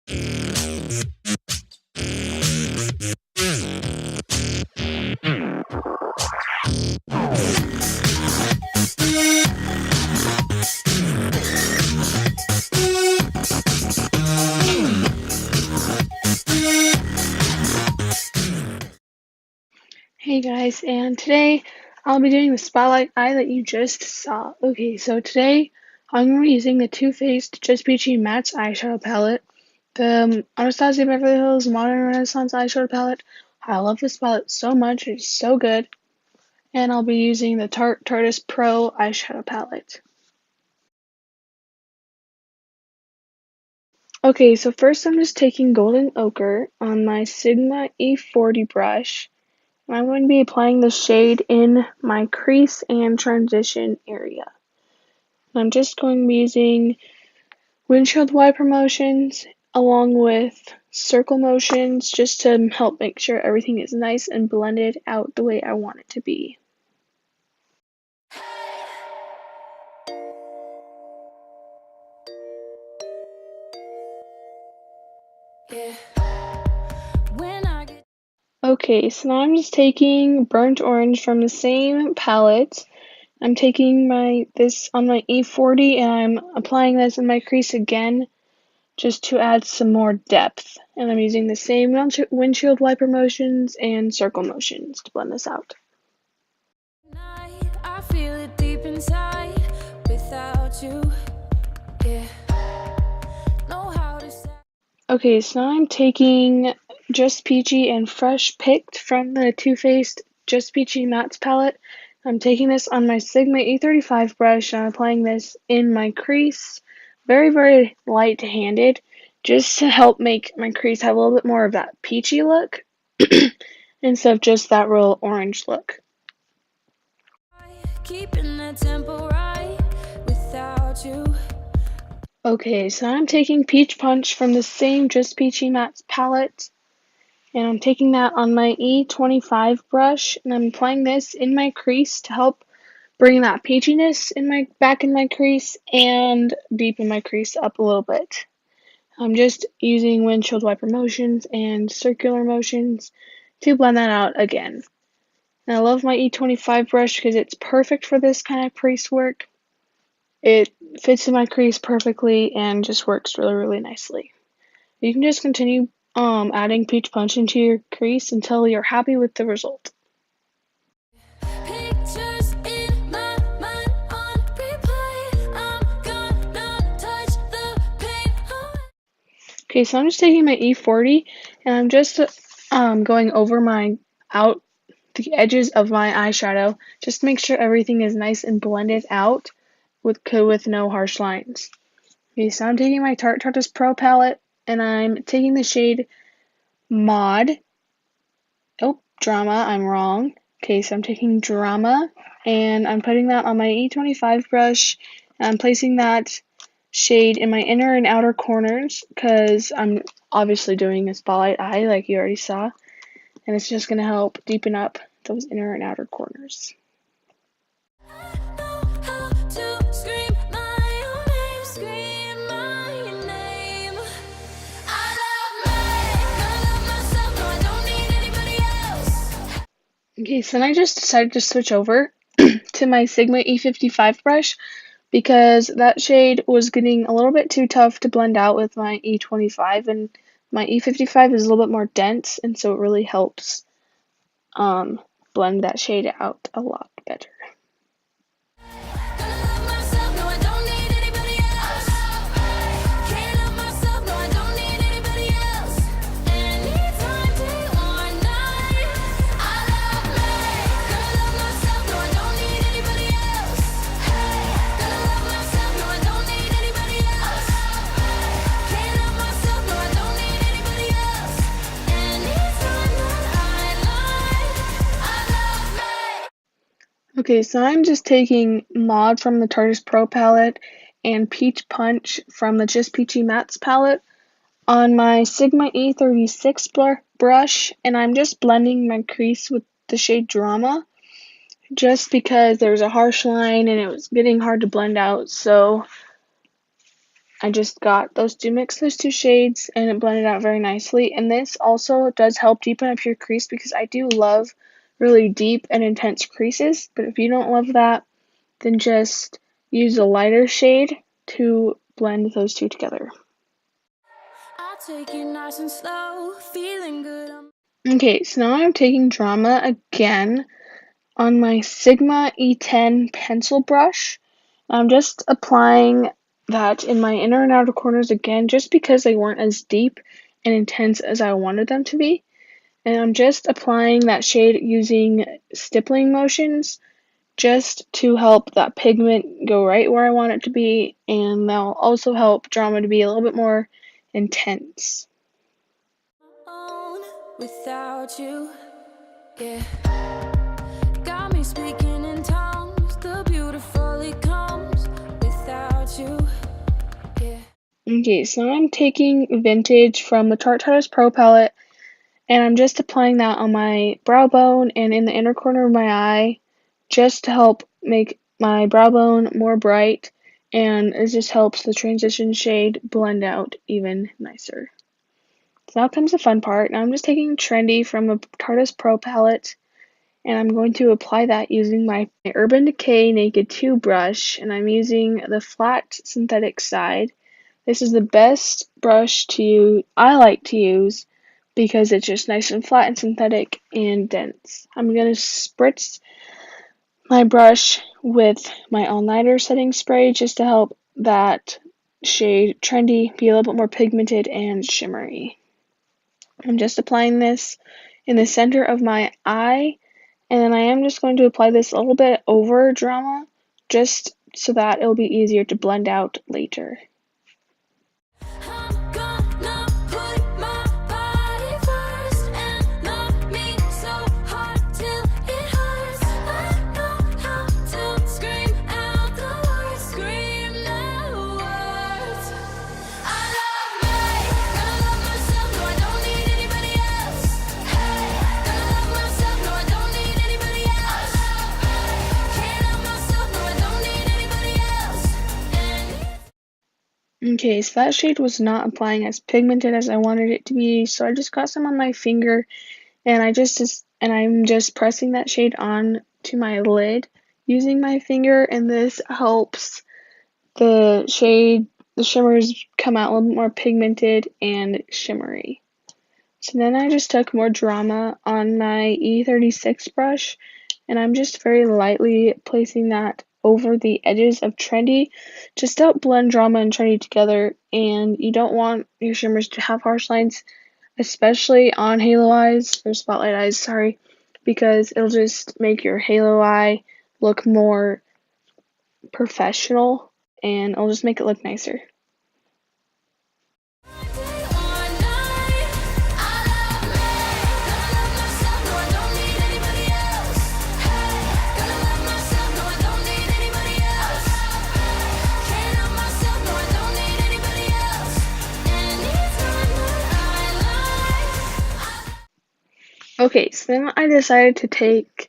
Hey guys, and today I'll be doing the spotlight eye that you just saw. Okay, so today I'm going to be using the Too Faced Just Peachy Matte Eyeshadow Palette, the Anastasia Beverly Hills Modern Renaissance Eyeshadow Palette. I love this palette so much, it's so good. And I'll be using the Tartiest Pro Eyeshadow Palette. Okay, so first I'm just taking Golden Ochre on my Sigma E40 brush. I'm going to be applying the shade in my crease and transition area. I'm just going to be using windshield wiper motions along with circle motions just to help make sure everything is nice and blended out the way I want it to be. Okay, so now I'm just taking Burnt Orange from the same palette. I'm taking this on my E40 and I'm applying this in my crease again just to add some more depth. And I'm using the same windshield wiper motions and circle motions to blend this out. I feel it deep inside without you. Yeah. Okay, so now I'm taking Just Peachy and Fresh Picked from the Too Faced Just Peachy Mattes palette. I'm taking this on my Sigma E35 brush and I'm applying this in my crease, very, very light-handed, just to help make my crease have a little bit more of that peachy look instead of just that real orange look. Keeping that tempo right without you. Okay, so I'm taking Peach Punch from the same Just Peachy Mattes palette, and I'm taking that on my E25 brush, and I'm applying this in my crease to help bring that peachiness back in my crease and deepen my crease up a little bit. I'm just using windshield wiper motions and circular motions to blend that out again. And I love my E25 brush because it's perfect for this kind of crease work. It fits in my crease perfectly and just works really, really nicely. You can just continue adding Peach Punch into your crease until you're happy with the result. Okay, so I'm just taking my E40 and I'm just going over the edges of my eyeshadow just to make sure everything is nice and blended out with no harsh lines. Okay, so I'm taking my Tartiest Pro palette and I'm taking the shade Mod. Oh, Drama, I'm wrong. Okay, so I'm taking Drama and I'm putting that on my E25 brush and I'm placing that shade in my inner and outer corners because I'm obviously doing a spotlight eye like you already saw, and it's just going to help deepen up those inner and outer corners. Okay, so then I just decided to switch over to my Sigma E55 brush because that shade was getting a little bit too tough to blend out with my E25, and my E55 is a little bit more dense, and so it really helps blend that shade out a lot better. Okay, so I'm just taking Mod from the Tartiest Pro palette and Peach Punch from the Just Peachy Mattes palette on my Sigma E36 brush, and I'm just blending my crease with the shade Drama just because there was a harsh line and it was getting hard to blend out, so I just got those two, mixed those two shades, and it blended out very nicely. And this also does help deepen up your crease because I do love really deep and intense creases. But if you don't love that, then just use a lighter shade to blend those two together. I'll take it nice and slow, feeling good. Okay, so now I'm taking Drama again on my Sigma E10 pencil brush. I'm just applying that in my inner and outer corners again, just because they weren't as deep and intense as I wanted them to be. And I'm just applying that shade using stippling motions just to help that pigment go right where I want it to be, and that'll also help Drama to be a little bit more intense. Without you, yeah. Got me speaking in tongues, the beautifully comes without you, yeah. Okay, so I'm taking Vintage from the Tartiest Pro palette, and I'm just applying that on my brow bone and in the inner corner of my eye, just to help make my brow bone more bright, and it just helps the transition shade blend out even nicer. So now comes the fun part. Now I'm just taking Trendy from the Tartiest Pro palette, and I'm going to apply that using my Urban Decay Naked 2 brush, and I'm using the flat synthetic side. This is the best brush I like to use because it's just nice and flat and synthetic and dense. I'm going to spritz my brush with my all-nighter setting spray just to help that shade Trendy be a little bit more pigmented and shimmery. I'm just applying this in the center of my eye, and then I am just going to apply this a little bit over Drama, just so that it'll be easier to blend out later. Okay, so that shade was not applying as pigmented as I wanted it to be, so I just got some on my finger, and I'm just pressing that shade on to my lid using my finger, and this helps the shimmers come out a little bit more pigmented and shimmery. So then I just took more Drama on my E36 brush, and I'm just very lightly placing that over the edges of Trendy, just to help blend Drama and Trendy together. And you don't want your shimmers to have harsh lines, especially on halo eyes, or spotlight eyes, sorry, because it'll just make your halo eye look more professional, and it'll just make it look nicer. Okay, so then I decided to take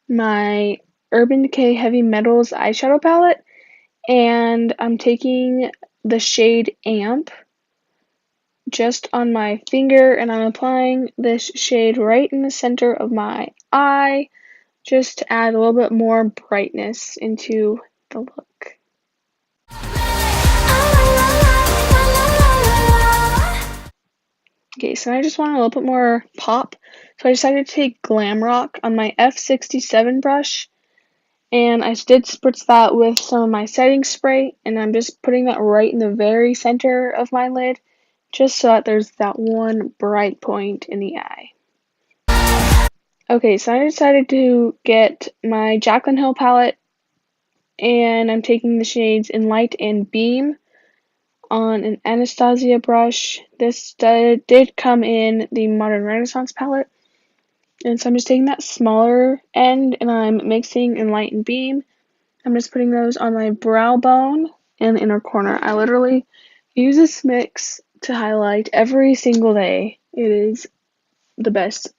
my Urban Decay Heavy Metals eyeshadow palette, and I'm taking the shade Amp just on my finger, and I'm applying this shade right in the center of my eye, just to add a little bit more brightness into the look. Okay, so I just want a little bit more pop, so I decided to take Glam Rock on my F67 brush, and I did spritz that with some of my setting spray, and I'm just putting that right in the very center of my lid, just so that there's that one bright point in the eye. Okay, so I decided to get my Jaclyn Hill palette, and I'm taking the shades in Light and Beam on an Anastasia brush. This did come in the Modern Renaissance palette, and so I'm just taking that smaller end and I'm mixing in Light and Beam. I'm just putting those on my brow bone and the inner corner. I literally use this mix to highlight every single day. It is the best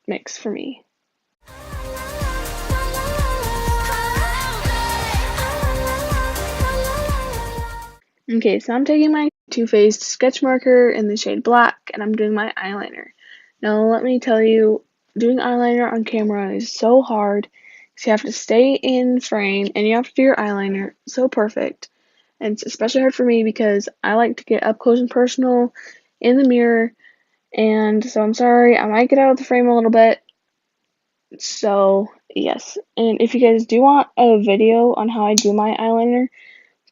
mix for me. Okay, so I'm taking my Too Faced sketch marker in the shade black, and I'm doing my eyeliner. Now, let me tell you, doing eyeliner on camera is so hard, because you have to stay in frame, and you have to do your eyeliner so perfect. And it's especially hard for me because I like to get up close and personal in the mirror, and so I'm sorry, I might get out of the frame a little bit. So, yes. And if you guys do want a video on how I do my eyeliner,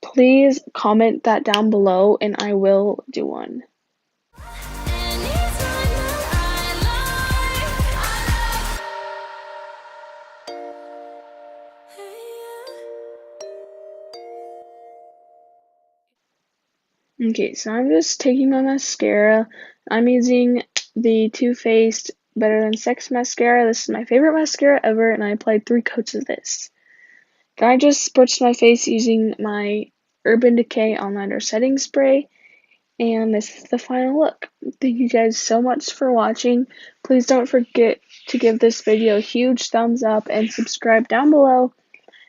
please comment that down below and I will do one. Okay, so I'm just taking my mascara. I'm using the Too Faced Better Than Sex mascara. This is my favorite mascara ever, and I applied 3 coats of this. Then I just spritzed my face using my Urban Decay All-Nighter Setting Spray, and this is the final look. Thank you guys so much for watching. Please don't forget to give this video a huge thumbs up and subscribe down below.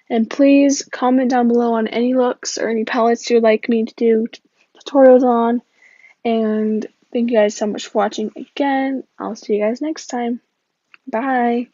And please comment down below on any looks or any palettes you would like me to do tutorials on. And thank you guys so much for watching again. I'll see you guys next time. Bye.